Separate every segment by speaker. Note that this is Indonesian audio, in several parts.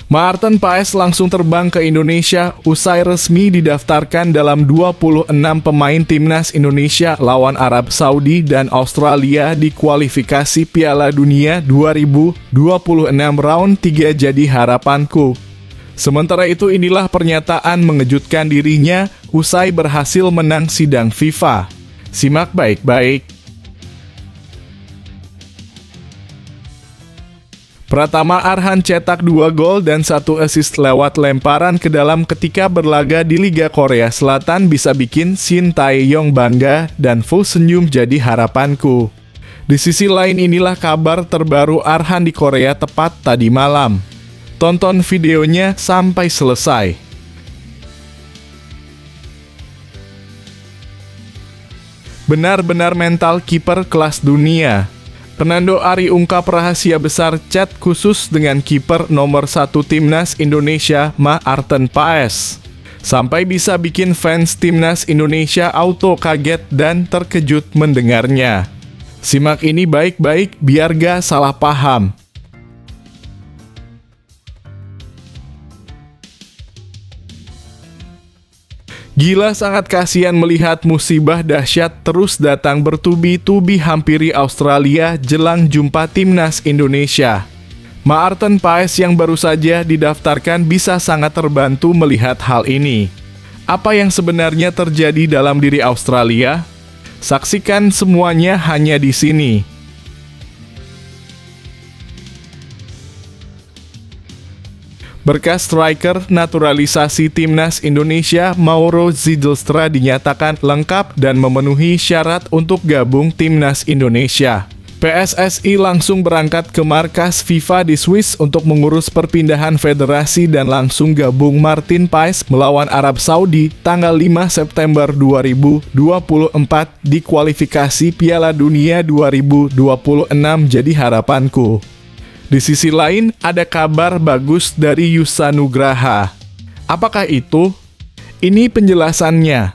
Speaker 1: Maarten Paes langsung terbang ke Indonesia usai resmi didaftarkan dalam 26 pemain timnas Indonesia lawan Arab Saudi dan Australia di kualifikasi Piala Dunia 2026 round 3 jadi harapanku. Sementara itu inilah pernyataan mengejutkan dirinya usai berhasil menang sidang FIFA. Simak baik-baik. Pratama Arhan cetak 2 gol dan 1 assist lewat lemparan ke dalam ketika berlaga di Liga Korea Selatan bisa bikin Shin Tae-yong bangga dan full senyum jadi harapanku. Di sisi lain inilah kabar terbaru Arhan di Korea tepat tadi malam. Tonton videonya sampai selesai. Benar-benar mental kiper kelas dunia. Fernando Ari ungkap rahasia besar chat khusus dengan kiper nomor 1 timnas Indonesia Maarten Paes. Sampai bisa bikin fans timnas Indonesia auto kaget dan terkejut mendengarnya. Simak ini baik-baik biar gak salah paham. Gila, sangat kasihan melihat musibah dahsyat terus datang bertubi-tubi hampiri Australia jelang jumpa timnas Indonesia. Maarten Paes yang baru saja didaftarkan bisa sangat terbantu melihat hal ini. Apa yang sebenarnya terjadi dalam diri Australia? Saksikan semuanya hanya di sini. Berkas striker naturalisasi timnas Indonesia Mauro Zijlstra dinyatakan lengkap dan memenuhi syarat untuk gabung timnas Indonesia. PSSI langsung berangkat ke markas FIFA di Swiss untuk mengurus perpindahan federasi dan langsung gabung Maarten Paes melawan Arab Saudi tanggal 5 September 2024 di kualifikasi Piala Dunia 2026 jadi harapanku. Di sisi lain, ada kabar bagus dari Yusa Nugraha. Apakah itu? Ini penjelasannya.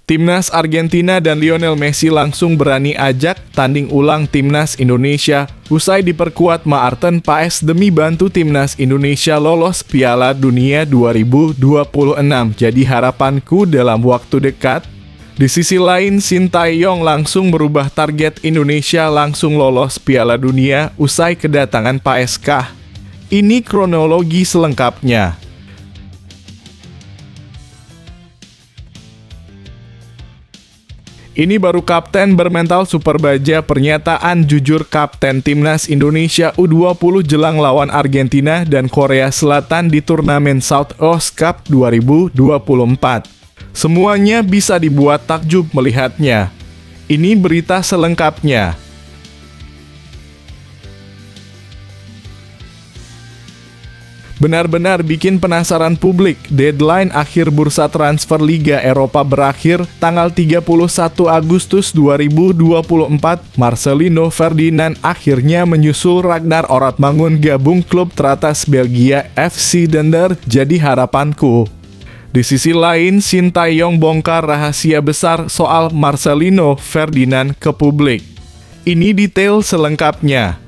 Speaker 1: Timnas Argentina dan Lionel Messi langsung berani ajak tanding ulang timnas Indonesia usai diperkuat Maarten Paes demi bantu timnas Indonesia lolos Piala Dunia 2026. Jadi harapanku dalam waktu dekat. Di sisi lain, Shin Tae-yong langsung merubah target Indonesia langsung lolos Piala Dunia usai kedatangan Paes. Ini kronologi selengkapnya. Ini baru kapten bermental super baja, pernyataan jujur kapten timnas Indonesia U20 jelang lawan Argentina dan Korea Selatan di turnamen South Coast Cup 2024. Semuanya bisa dibuat takjub melihatnya. Ini berita selengkapnya. Benar-benar bikin penasaran publik. Deadline akhir bursa transfer Liga Eropa berakhir tanggal 31 Agustus 2024. Marcelino Ferdinand akhirnya menyusul Ragnar Oratmangun gabung klub teratas Belgia FC Dender jadi harapanku. Di sisi lain, Shin Tae-yong bongkar rahasia besar soal Marcelino Ferdinand ke publik. Ini detail selengkapnya.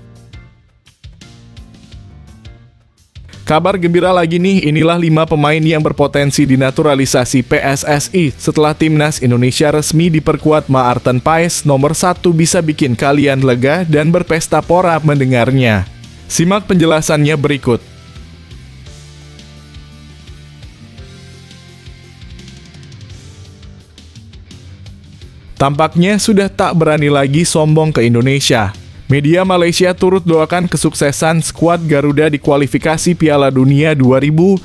Speaker 1: Kabar gembira lagi nih, inilah 5 pemain yang berpotensi dinaturalisasi PSSI setelah timnas Indonesia resmi diperkuat Maarten Paes nomor 1 bisa bikin kalian lega dan berpesta pora mendengarnya. Simak penjelasannya berikut. Tampaknya sudah tak berani lagi sombong ke Indonesia. Media Malaysia turut doakan kesuksesan skuad Garuda di kualifikasi Piala Dunia 2026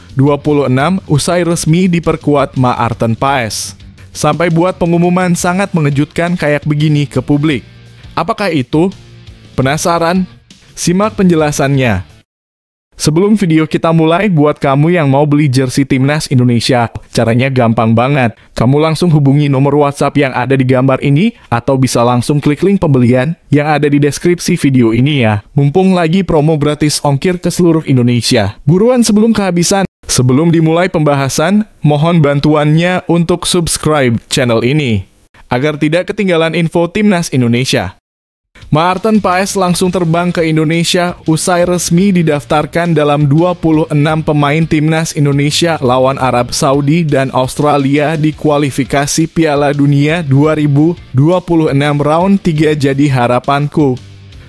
Speaker 1: usai resmi diperkuat Maarten Paes. Sampai buat pengumuman sangat mengejutkan kayak begini ke publik. Apakah itu? Penasaran? Simak penjelasannya. Sebelum video kita mulai, buat kamu yang mau beli jersey timnas Indonesia, caranya gampang banget. Kamu langsung hubungi nomor WhatsApp yang ada di gambar ini, atau bisa langsung klik link pembelian yang ada di deskripsi video ini ya. Mumpung lagi promo gratis ongkir ke seluruh Indonesia. Buruan sebelum kehabisan. Sebelum dimulai pembahasan, mohon bantuannya untuk subscribe channel ini. agar tidak ketinggalan info Timnas Indonesia. Maarten Paes langsung terbang ke Indonesia usai resmi didaftarkan dalam 26 pemain Timnas Indonesia lawan Arab Saudi dan Australia di kualifikasi Piala Dunia 2026 round 3 jadi harapanku.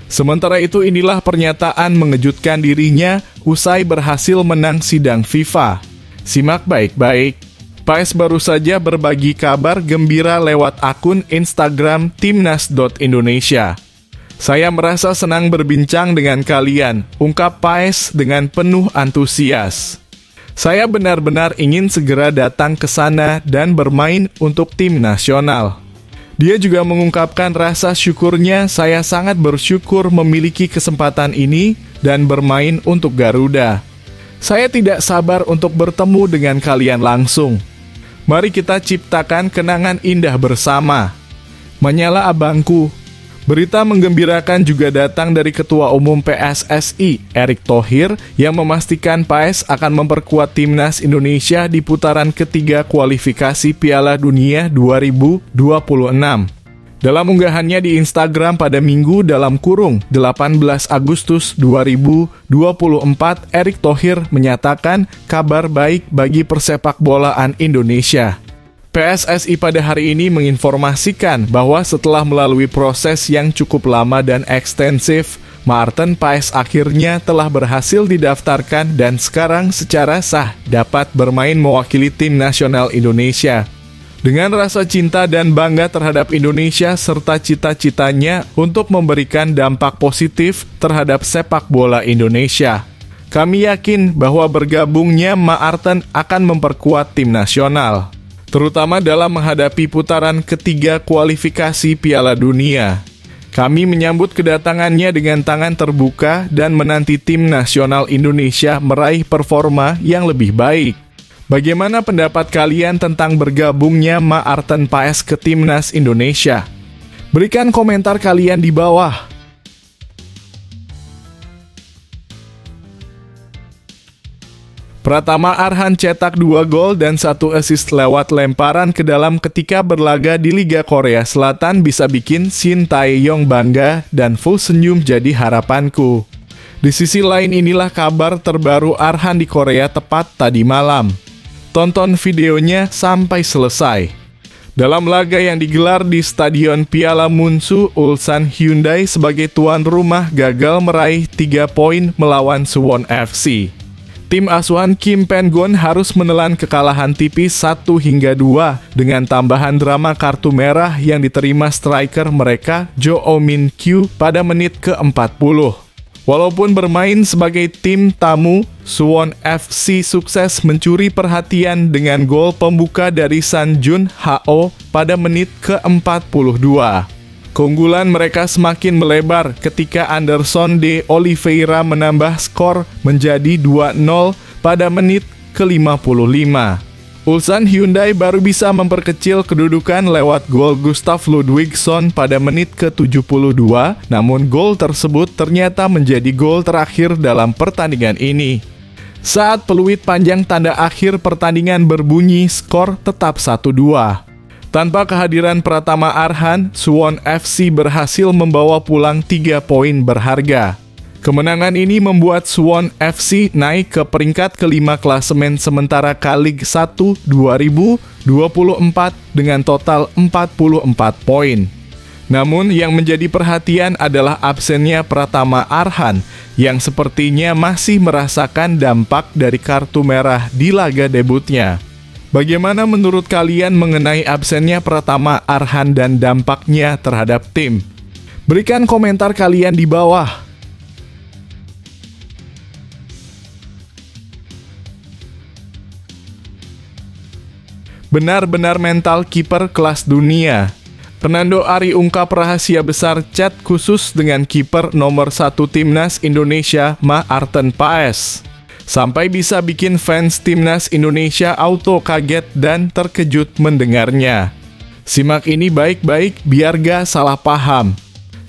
Speaker 1: Sementara itu inilah pernyataan mengejutkan dirinya usai berhasil menang sidang FIFA. Simak baik-baik. Paes baru saja berbagi kabar gembira lewat akun Instagram timnas.indonesia. Saya merasa senang berbincang dengan kalian, ungkap Paes dengan penuh antusias. Saya benar-benar ingin segera datang ke sana dan bermain untuk tim nasional. Dia juga mengungkapkan rasa syukurnya, saya sangat bersyukur memiliki kesempatan ini dan bermain untuk Garuda. Saya tidak sabar untuk bertemu dengan kalian langsung. Mari kita ciptakan kenangan indah bersama. Menyala abangku. Berita menggembirakan juga datang dari Ketua Umum PSSI, Erick Thohir, yang memastikan Paes akan memperkuat Timnas Indonesia di putaran ketiga kualifikasi Piala Dunia 2026. Dalam unggahannya di Instagram pada Minggu dalam kurung 18 Agustus 2024, Erick Thohir menyatakan kabar baik bagi persepak bolaan Indonesia. PSSI pada hari ini menginformasikan bahwa setelah melalui proses yang cukup lama dan ekstensif, Maarten Paes akhirnya telah berhasil didaftarkan dan sekarang secara sah dapat bermain mewakili tim nasional Indonesia. Dengan rasa cinta dan bangga terhadap Indonesia serta cita-citanya untuk memberikan dampak positif terhadap sepak bola Indonesia, kami yakin bahwa bergabungnya Maarten akan memperkuat tim nasional, terutama dalam menghadapi putaran ketiga kualifikasi Piala Dunia. Kami menyambut kedatangannya dengan tangan terbuka dan menanti tim nasional Indonesia meraih performa yang lebih baik. Bagaimana pendapat kalian tentang bergabungnya Maarten Paes ke Timnas Indonesia? Berikan komentar kalian di bawah. Pratama Arhan cetak 2 gol dan 1 assist lewat lemparan ke dalam ketika berlaga di Liga Korea Selatan bisa bikin Shin Tae-yong bangga dan full senyum jadi harapanku. Di sisi lain inilah kabar terbaru Arhan di Korea tepat tadi malam. Tonton videonya sampai selesai. Dalam laga yang digelar di Stadion Piala Munsu, Ulsan Hyundai sebagai tuan rumah gagal meraih 3 poin melawan Suwon FC. Tim asuhan Kim Pen-gon harus menelan kekalahan tipis 1-2 dengan tambahan drama kartu merah yang diterima striker mereka Jo Min Kyu pada menit ke-40. Walaupun bermain sebagai tim tamu, Suwon FC sukses mencuri perhatian dengan gol pembuka dari San Jun Ho pada menit ke-42. Keunggulan mereka semakin melebar ketika Anderson de Oliveira menambah skor menjadi 2-0 pada menit ke-55. Ulsan Hyundai baru bisa memperkecil kedudukan lewat gol Gustav Ludwigsson pada menit ke-72, namun gol tersebut ternyata menjadi gol terakhir dalam pertandingan ini. Saat peluit panjang tanda akhir pertandingan berbunyi, skor tetap 1-2. Tanpa kehadiran Pratama Arhan, Suwon FC berhasil membawa pulang 3 poin berharga. Kemenangan ini membuat Suwon FC naik ke peringkat kelima klasemen sementara K-League 1 2024 dengan total 44 poin. Namun yang menjadi perhatian adalah absennya Pratama Arhan yang sepertinya masih merasakan dampak dari kartu merah di laga debutnya. Bagaimana menurut kalian mengenai absennya Pratama Arhan dan dampaknya terhadap tim? Berikan komentar kalian di bawah. Benar-benar mental kiper kelas dunia. Fernando Ari ungkap rahasia besar chat khusus dengan kiper nomor 1 Timnas Indonesia Maarten Paes. Sampai bisa bikin fans Timnas Indonesia auto kaget dan terkejut mendengarnya. Simak ini baik-baik biar gak salah paham.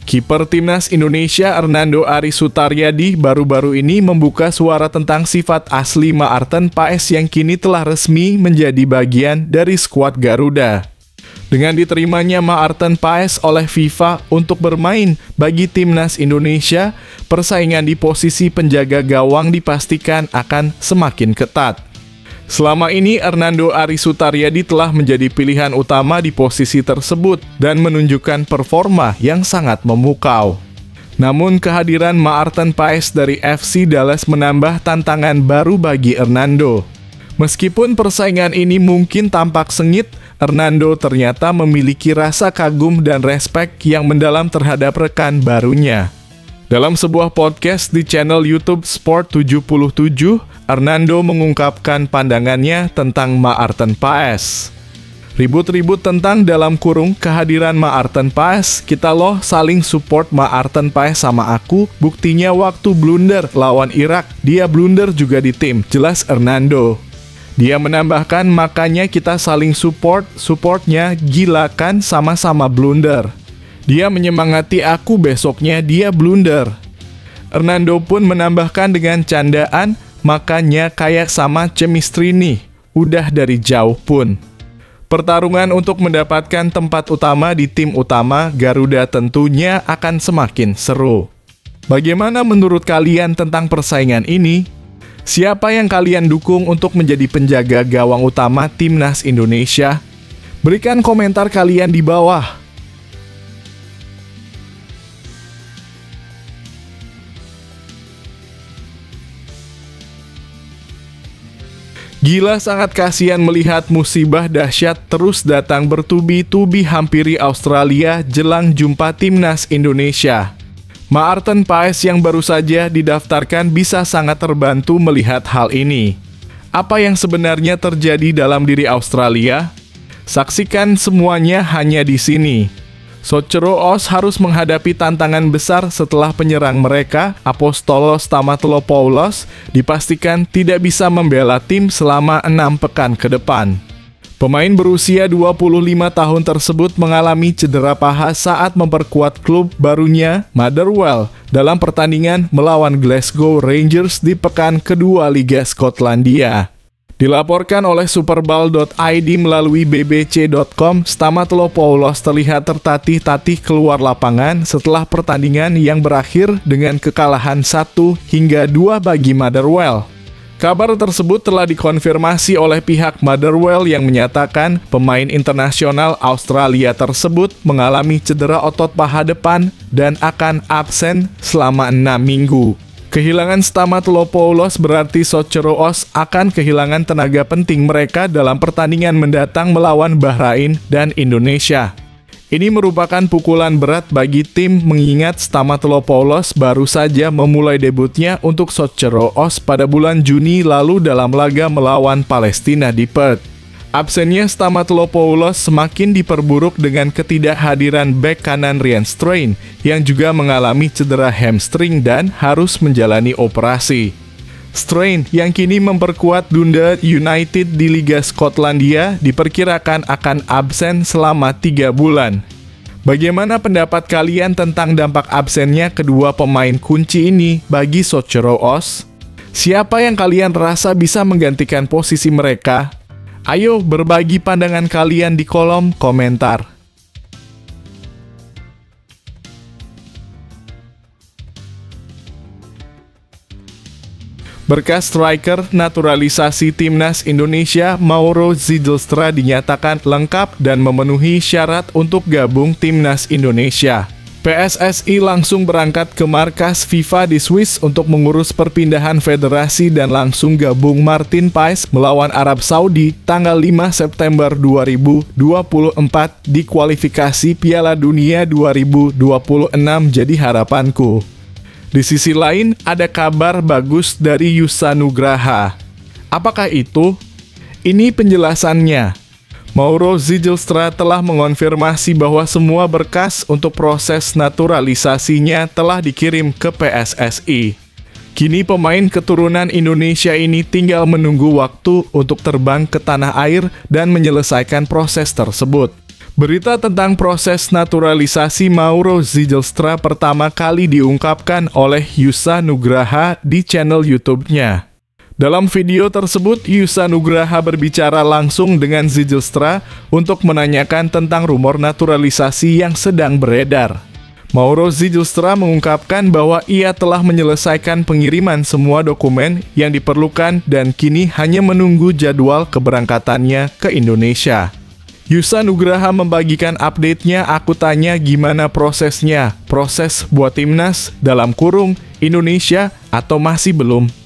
Speaker 1: Kiper Timnas Indonesia Hernando Ari Sutaryadi baru-baru ini membuka suara tentang sifat asli Maarten Paes yang kini telah resmi menjadi bagian dari skuad Garuda. Dengan diterimanya Maarten Paes oleh FIFA untuk bermain bagi timnas Indonesia, persaingan di posisi penjaga gawang dipastikan akan semakin ketat. Selama ini Hernando Ari Sutaryadi telah menjadi pilihan utama di posisi tersebut dan menunjukkan performa yang sangat memukau. Namun kehadiran Maarten Paes dari FC Dallas menambah tantangan baru bagi Hernando. Meskipun persaingan ini mungkin tampak sengit, Hernando ternyata memiliki rasa kagum dan respek yang mendalam terhadap rekan barunya. Dalam sebuah podcast di channel YouTube Sport 77, Hernando mengungkapkan pandangannya tentang Maarten Paes. Ribut-ribut tentang dalam kurung kehadiran Maarten Paes, kita loh saling support Maarten Paes sama aku, buktinya waktu blunder lawan Irak, dia blunder juga di tim, jelas Hernando. Dia menambahkan makanya kita saling supportnya gila kan sama-sama blunder. Dia menyemangati aku besoknya dia blunder. Hernando pun menambahkan dengan candaan, makanya kayak sama chemistry nih, udah dari jauh pun. Pertarungan untuk mendapatkan tempat utama di tim utama Garuda tentunya akan semakin seru. Bagaimana menurut kalian tentang persaingan ini? Siapa yang kalian dukung untuk menjadi penjaga gawang utama timnas Indonesia? Berikan komentar kalian di bawah. Gila sangat kasihan melihat musibah dahsyat terus datang bertubi-tubi hampiri Australia jelang jumpa timnas Indonesia. Maarten Paes yang baru saja didaftarkan bisa sangat terbantu melihat hal ini. Apa yang sebenarnya terjadi dalam diri Australia? Saksikan semuanya hanya di sini. Sotceroos harus menghadapi tantangan besar setelah penyerang mereka, Apostolos Stamatolopoulos, dipastikan tidak bisa membela tim selama 6 pekan ke depan. Pemain berusia 25 tahun tersebut mengalami cedera paha saat memperkuat klub barunya, Motherwell, dalam pertandingan melawan Glasgow Rangers di pekan kedua Liga Skotlandia. Dilaporkan oleh Superball.id melalui bbc.com, Stamatolopoulos terlihat tertatih-tatih keluar lapangan setelah pertandingan yang berakhir dengan kekalahan 1-2 bagi Motherwell. Kabar tersebut telah dikonfirmasi oleh pihak Motherwell yang menyatakan pemain internasional Australia tersebut mengalami cedera otot paha depan dan akan absen selama 6 minggu. Kehilangan Stamatolopoulos berarti Sotceroos akan kehilangan tenaga penting mereka dalam pertandingan mendatang melawan Bahrain dan Indonesia. Ini merupakan pukulan berat bagi tim mengingat Stamatolopoulos baru saja memulai debutnya untuk Sotceroos pada bulan Juni lalu dalam laga melawan Palestina di Perth. Absennya Stamatolopoulos semakin diperburuk dengan ketidakhadiran bek kanan Ryan Strain yang juga mengalami cedera hamstring dan harus menjalani operasi. Strain yang kini memperkuat Dundee United di Liga Skotlandia diperkirakan akan absen selama 3 bulan. Bagaimana pendapat kalian tentang dampak absennya kedua pemain kunci ini bagi Sotceroos? Siapa yang kalian rasa bisa menggantikan posisi mereka? Ayo berbagi pandangan kalian di kolom komentar. Berkas striker naturalisasi timnas Indonesia Mauro Zijlstra dinyatakan lengkap dan memenuhi syarat untuk gabung timnas Indonesia. PSSI langsung berangkat ke markas FIFA di Swiss untuk mengurus perpindahan federasi dan langsung gabung Maarten Paes melawan Arab Saudi tanggal 5 September 2024 di kualifikasi Piala Dunia 2026 jadi harapanku. Di sisi lain, ada kabar bagus dari Yusa Nugraha. Apakah itu? Ini penjelasannya. Mauro Zijlstra telah mengonfirmasi bahwa semua berkas untuk proses naturalisasinya telah dikirim ke PSSI. Kini pemain keturunan Indonesia ini tinggal menunggu waktu untuk terbang ke tanah air dan menyelesaikan proses tersebut. Berita tentang proses naturalisasi Mauro Zijlstra pertama kali diungkapkan oleh Yusa Nugraha di channel YouTube-nya. Dalam video tersebut, Yusa Nugraha berbicara langsung dengan Zijlstra untuk menanyakan tentang rumor naturalisasi yang sedang beredar. Mauro Zijlstra mengungkapkan bahwa ia telah menyelesaikan pengiriman semua dokumen yang diperlukan dan kini hanya menunggu jadwal keberangkatannya ke Indonesia. Yusa Nugraha membagikan update-nya. Aku tanya gimana prosesnya, proses buat timnas, dalam kurung, Indonesia, atau masih belum?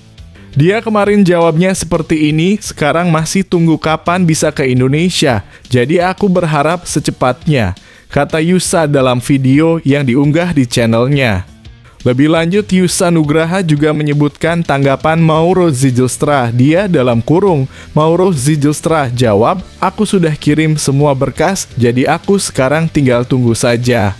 Speaker 1: Dia kemarin jawabnya seperti ini, sekarang masih tunggu kapan bisa ke Indonesia, jadi aku berharap secepatnya, kata Yusa dalam video yang diunggah di channelnya. Lebih lanjut, Yusa Nugraha juga menyebutkan tanggapan Mauro Zijlstra. Dia dalam kurung, Mauro Zijlstra jawab, aku sudah kirim semua berkas, jadi aku sekarang tinggal tunggu saja.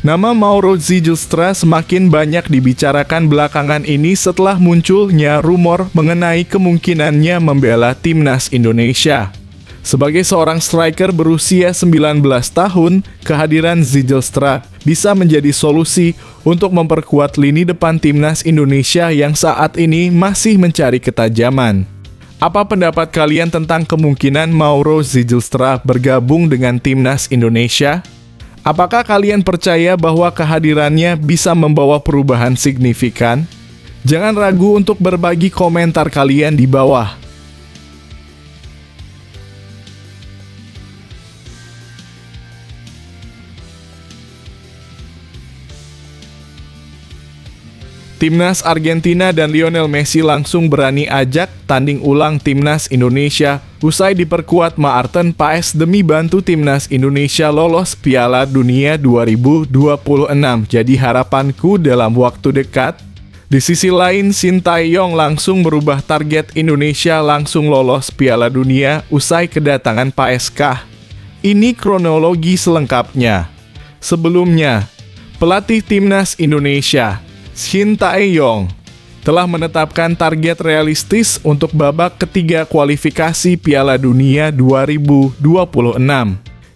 Speaker 1: Nama Mauro Zijlstra semakin banyak dibicarakan belakangan ini setelah munculnya rumor mengenai kemungkinannya membela timnas Indonesia. Sebagai seorang striker berusia 19 tahun, kehadiran Zijlstra bisa menjadi solusi untuk memperkuat lini depan timnas Indonesia yang saat ini masih mencari ketajaman. Apa pendapat kalian tentang kemungkinan Mauro Zijlstra bergabung dengan timnas Indonesia? Apakah kalian percaya bahwa kehadirannya bisa membawa perubahan signifikan? Jangan ragu untuk berbagi komentar kalian di bawah. Timnas Argentina dan Lionel Messi langsung berani ajak tanding ulang timnas Indonesia usai diperkuat Maarten Paes demi bantu timnas Indonesia lolos Piala Dunia 2026. Jadi harapanku dalam waktu dekat. Di sisi lain, Sintayong langsung merubah target Indonesia langsung lolos Piala Dunia usai kedatangan Paes. Ini kronologi selengkapnya. Sebelumnya, pelatih timnas Indonesia Sintayong telah menetapkan target realistis untuk babak ketiga kualifikasi Piala Dunia 2026,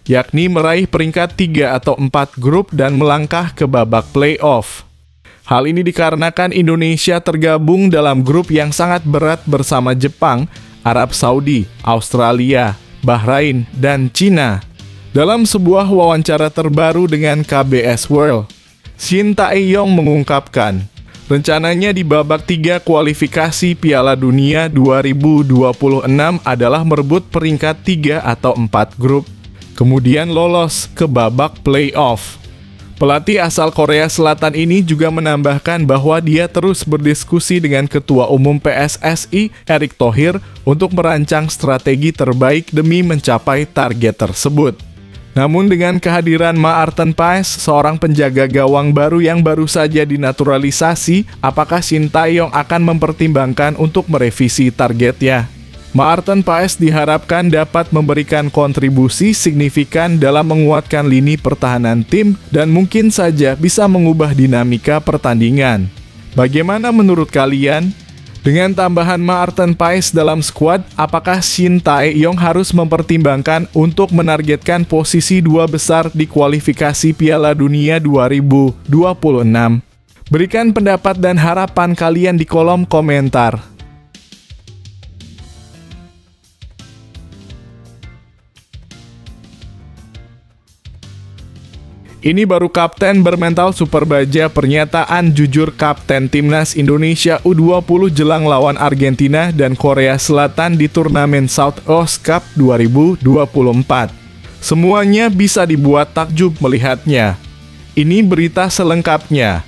Speaker 1: yakni meraih peringkat 3 atau 4 grup dan melangkah ke babak playoff. Hal ini dikarenakan Indonesia tergabung dalam grup yang sangat berat bersama Jepang, Arab Saudi, Australia, Bahrain, dan Cina. Dalam sebuah wawancara terbaru dengan KBS World, Sintayong mengungkapkan, rencananya di babak 3 kualifikasi Piala Dunia 2026 adalah merebut peringkat 3 atau 4 grup, kemudian lolos ke babak playoff. Pelatih asal Korea Selatan ini juga menambahkan bahwa dia terus berdiskusi dengan Ketua Umum PSSI, Erick Thohir, untuk merancang strategi terbaik demi mencapai target tersebut. Namun dengan kehadiran Maarten Paes, seorang penjaga gawang baru yang baru saja dinaturalisasi, apakah Sintayong akan mempertimbangkan untuk merevisi targetnya? Maarten Paes diharapkan dapat memberikan kontribusi signifikan dalam menguatkan lini pertahanan tim dan mungkin saja bisa mengubah dinamika pertandingan. Bagaimana menurut kalian? Dengan tambahan Maarten Paes dalam skuad, apakah Sintayong harus mempertimbangkan untuk menargetkan posisi 2 besar di kualifikasi Piala Dunia 2026? Berikan pendapat dan harapan kalian di kolom komentar. Ini baru kapten bermental super baja. Pernyataan jujur Kapten Timnas Indonesia U20 jelang lawan Argentina dan Korea Selatan di turnamen South-Ost Cup 2024. Semuanya bisa dibuat takjub melihatnya. Ini berita selengkapnya.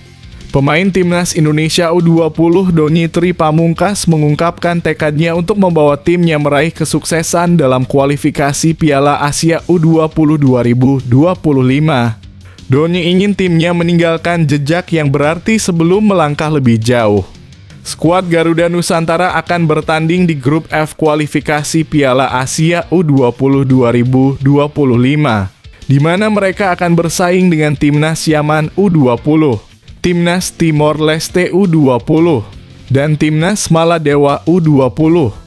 Speaker 1: Pemain Timnas Indonesia U20 Donny Tri Pamungkas mengungkapkan tekadnya untuk membawa timnya meraih kesuksesan dalam kualifikasi Piala Asia U20 2025. Donny ingin timnya meninggalkan jejak yang berarti sebelum melangkah lebih jauh. Skuad Garuda Nusantara akan bertanding di grup F kualifikasi Piala Asia U20 2025, di mana mereka akan bersaing dengan Timnas Yaman U20, Timnas Timor Leste U20, dan Timnas Maladewa U20.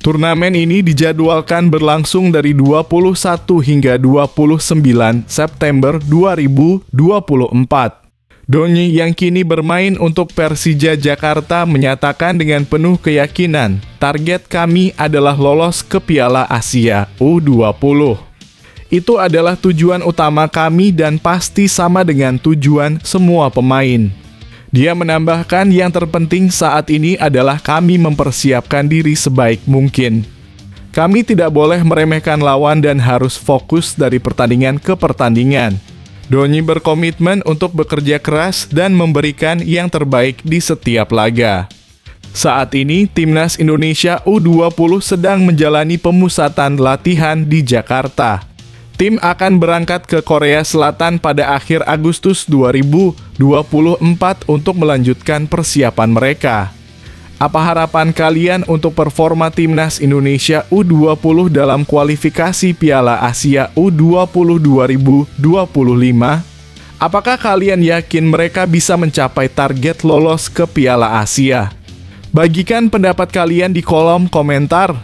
Speaker 1: Turnamen ini dijadwalkan berlangsung dari 21 hingga 29 September 2024. Donny yang kini bermain untuk Persija Jakarta menyatakan dengan penuh keyakinan, target kami adalah lolos ke Piala Asia U20. Itu adalah tujuan utama kami dan pasti sama dengan tujuan semua pemain. Dia menambahkan yang terpenting saat ini adalah kami mempersiapkan diri sebaik mungkin. Kami tidak boleh meremehkan lawan dan harus fokus dari pertandingan ke pertandingan. Donny berkomitmen untuk bekerja keras dan memberikan yang terbaik di setiap laga. Saat ini, Timnas Indonesia U20 sedang menjalani pemusatan latihan di Jakarta. Tim akan berangkat ke Korea Selatan pada akhir Agustus 2024 untuk melanjutkan persiapan mereka. Apa harapan kalian untuk performa Timnas Indonesia U20 dalam kualifikasi Piala Asia U20 2025? Apakah kalian yakin mereka bisa mencapai target lolos ke Piala Asia? Bagikan pendapat kalian di kolom komentar.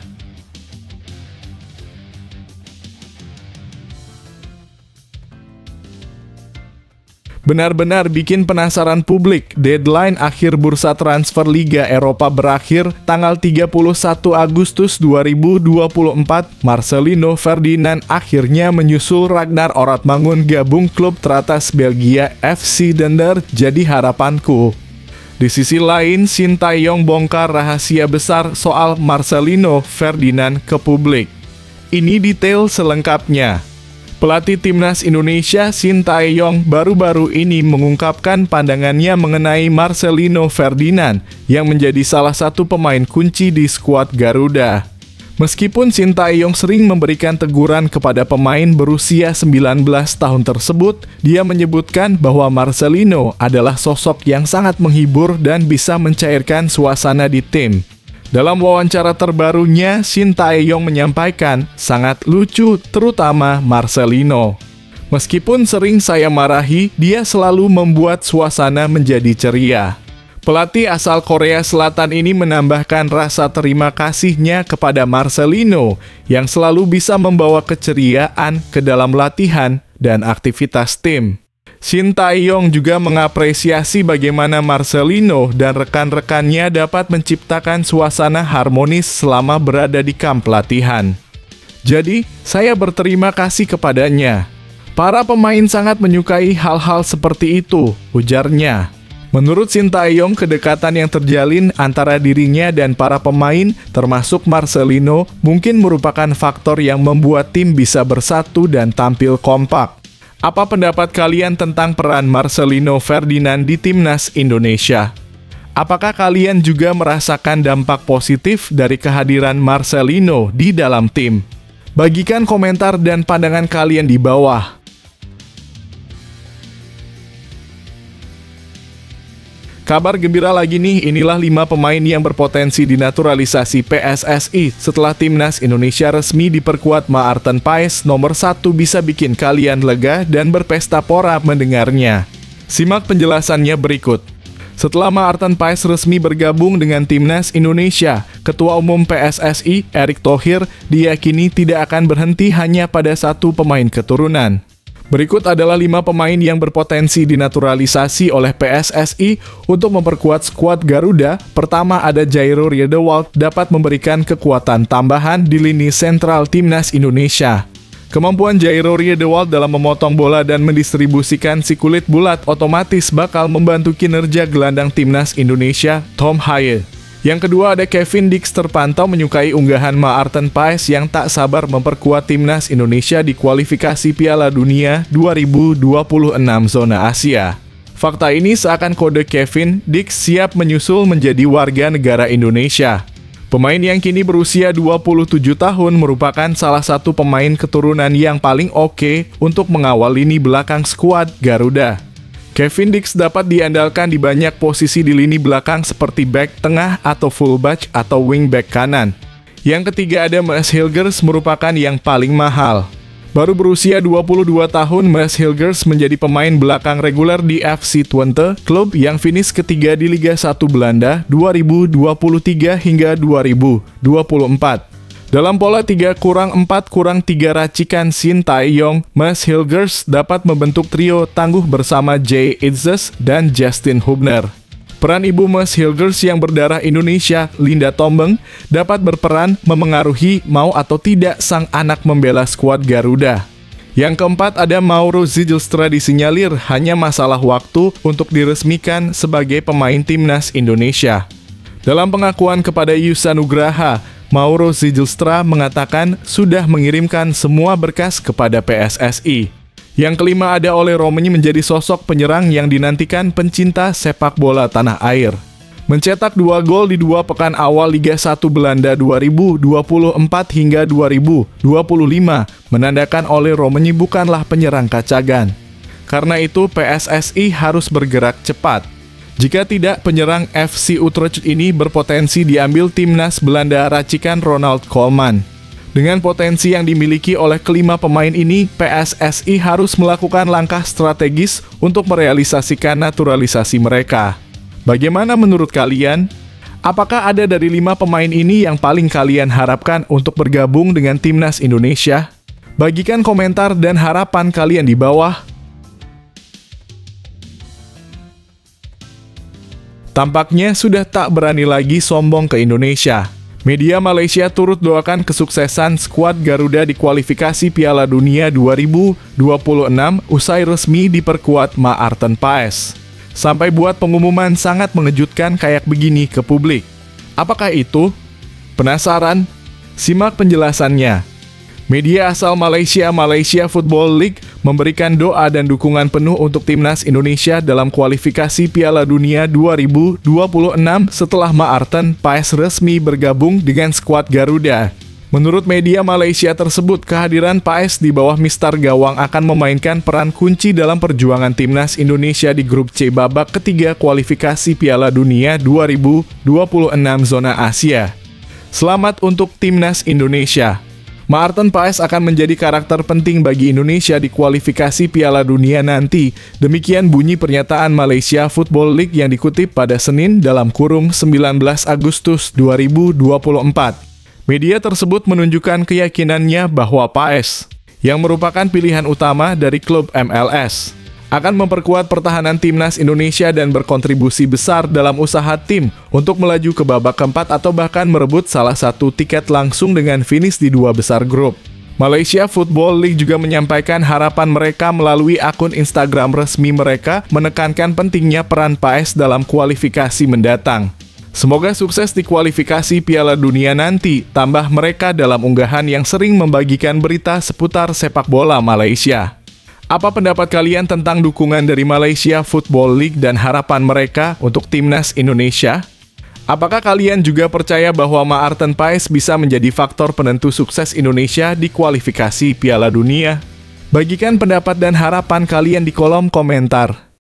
Speaker 1: Benar-benar bikin penasaran publik, deadline akhir bursa transfer Liga Eropa berakhir tanggal 31 Agustus 2024. Marcelino Ferdinand akhirnya menyusul Ragnar Oratmangun gabung klub teratas Belgia FC Dender jadi harapanku. Di sisi lain, Shin Tae-yong bongkar rahasia besar soal Marcelino Ferdinand ke publik. Ini detail selengkapnya. Pelatih Timnas Indonesia Shin Tae-yong baru-baru ini mengungkapkan pandangannya mengenai Marcelino Ferdinand yang menjadi salah satu pemain kunci di skuad Garuda. Meskipun Shin Tae-yong sering memberikan teguran kepada pemain berusia 19 tahun tersebut, dia menyebutkan bahwa Marcelino adalah sosok yang sangat menghibur dan bisa mencairkan suasana di tim. Dalam wawancara terbarunya, Shin Tae-yong menyampaikan, sangat lucu terutama Marcelino. Meskipun sering saya marahi, dia selalu membuat suasana menjadi ceria. Pelatih asal Korea Selatan ini menambahkan rasa terima kasihnya kepada Marcelino yang selalu bisa membawa keceriaan ke dalam latihan dan aktivitas tim. Shin Tae-yong juga mengapresiasi bagaimana Marcelino dan rekan-rekannya dapat menciptakan suasana harmonis selama berada di kamp latihan. Jadi, saya berterima kasih kepadanya. Para pemain sangat menyukai hal-hal seperti itu, ujarnya. Menurut Shin Tae-yong, kedekatan yang terjalin antara dirinya dan para pemain, termasuk Marcelino, mungkin merupakan faktor yang membuat tim bisa bersatu dan tampil kompak. Apa pendapat kalian tentang peran Marcelino Ferdinand di Timnas Indonesia? Apakah kalian juga merasakan dampak positif dari kehadiran Marcelino di dalam tim? Bagikan komentar dan pandangan kalian di bawah. Kabar gembira lagi nih, inilah 5 pemain yang berpotensi dinaturalisasi PSSI setelah Timnas Indonesia resmi diperkuat Maarten Paes. Nomor 1 bisa bikin kalian lega dan berpesta pora mendengarnya. Simak penjelasannya berikut. Setelah Maarten Paes resmi bergabung dengan Timnas Indonesia, Ketua Umum PSSI Erick Thohir diyakini tidak akan berhenti hanya pada 1 pemain keturunan. Berikut adalah 5 pemain yang berpotensi dinaturalisasi oleh PSSI untuk memperkuat skuad Garuda. Pertama ada Jairo Riedewald dapat memberikan kekuatan tambahan di lini sentral Timnas Indonesia. Kemampuan Jairo Riedewald dalam memotong bola dan mendistribusikan si kulit bulat otomatis bakal membantu kinerja gelandang Timnas Indonesia, Tom Haye. Yang kedua ada Kevin Dix terpantau menyukai unggahan Maarten Paes yang tak sabar memperkuat Timnas Indonesia di kualifikasi Piala Dunia 2026 zona Asia. Fakta ini seakan kode Kevin Dix siap menyusul menjadi warga negara Indonesia. Pemain yang kini berusia 27 tahun merupakan salah satu pemain keturunan yang paling oke untuk mengawal lini belakang skuad Garuda. Kevin Dix dapat diandalkan di banyak posisi di lini belakang seperti back tengah atau fullback atau wingback kanan. Yang ketiga ada Maes Hilgers merupakan yang paling mahal. Baru berusia 22 tahun, Maes Hilgers menjadi pemain belakang reguler di FC Twente, klub yang finish ketiga di Liga 1 Belanda 2023 hingga 2024. Dalam pola 3-4-3 racikan Shin Tae-yong, Mas Hilgers dapat membentuk trio tangguh bersama Jay Itzes dan Justin Hubner. Peran ibu Mas Hilgers yang berdarah Indonesia, Linda Tombeng, dapat berperan memengaruhi mau atau tidak sang anak membela skuad Garuda. Yang keempat ada Mauro Zijlstra, disinyalir hanya masalah waktu untuk diresmikan sebagai pemain timnas Indonesia. Dalam pengakuan kepada Yusa Nugraha, Mauro Zijlstra mengatakan sudah mengirimkan semua berkas kepada PSSI. Yang kelima ada Ole Romeni, menjadi sosok penyerang yang dinantikan pencinta sepak bola tanah air. Mencetak 2 gol di 2 pekan awal Liga 1 Belanda 2024 hingga 2025, menandakan Ole Romeni bukanlah penyerang kacagan. Karena itu PSSI harus bergerak cepat. Jika tidak, penyerang FC Utrecht ini berpotensi diambil timnas Belanda racikan Ronald Koeman. Dengan potensi yang dimiliki oleh kelima pemain ini, PSSI harus melakukan langkah strategis untuk merealisasikan naturalisasi mereka. Bagaimana menurut kalian? Apakah ada dari 5 pemain ini yang paling kalian harapkan untuk bergabung dengan timnas Indonesia? Bagikan komentar dan harapan kalian di bawah. Tampaknya sudah tak berani lagi sombong ke Indonesia. Media Malaysia turut doakan kesuksesan skuad Garuda di kualifikasi Piala Dunia 2026 usai resmi diperkuat Maarten Paes. Sampai buat pengumuman sangat mengejutkan kayak begini ke publik. Apakah itu? Penasaran? Simak penjelasannya. Media asal Malaysia, Malaysia Football League, memberikan doa dan dukungan penuh untuk timnas Indonesia dalam kualifikasi Piala Dunia 2026 setelah Maarten Paes resmi bergabung dengan skuad Garuda. Menurut media Malaysia tersebut, kehadiran Paes di bawah Mister Gawang akan memainkan peran kunci dalam perjuangan timnas Indonesia di grup C babak ketiga kualifikasi Piala Dunia 2026 zona Asia. Selamat untuk timnas Indonesia. Maarten Paes akan menjadi karakter penting bagi Indonesia di kualifikasi Piala Dunia nanti. Demikian bunyi pernyataan Malaysia Football League yang dikutip pada Senin dalam kurung 19 Agustus 2024. Media tersebut menunjukkan keyakinannya bahwa Paes, yang merupakan pilihan utama dari klub MLS, akan memperkuat pertahanan timnas Indonesia dan berkontribusi besar dalam usaha tim untuk melaju ke babak keempat atau bahkan merebut salah satu tiket langsung dengan finish di 2 besar grup. Malaysia Football League juga menyampaikan harapan mereka melalui akun Instagram resmi mereka, menekankan pentingnya peran Paes dalam kualifikasi mendatang. Semoga sukses di kualifikasi Piala Dunia nanti, tambah mereka dalam unggahan yang sering membagikan berita seputar sepak bola Malaysia. Apa pendapat kalian tentang dukungan dari Malaysia Football League dan harapan mereka untuk timnas Indonesia? Apakah kalian juga percaya bahwa Maarten Paes bisa menjadi faktor penentu sukses Indonesia di kualifikasi Piala Dunia? Bagikan pendapat dan harapan kalian di kolom komentar.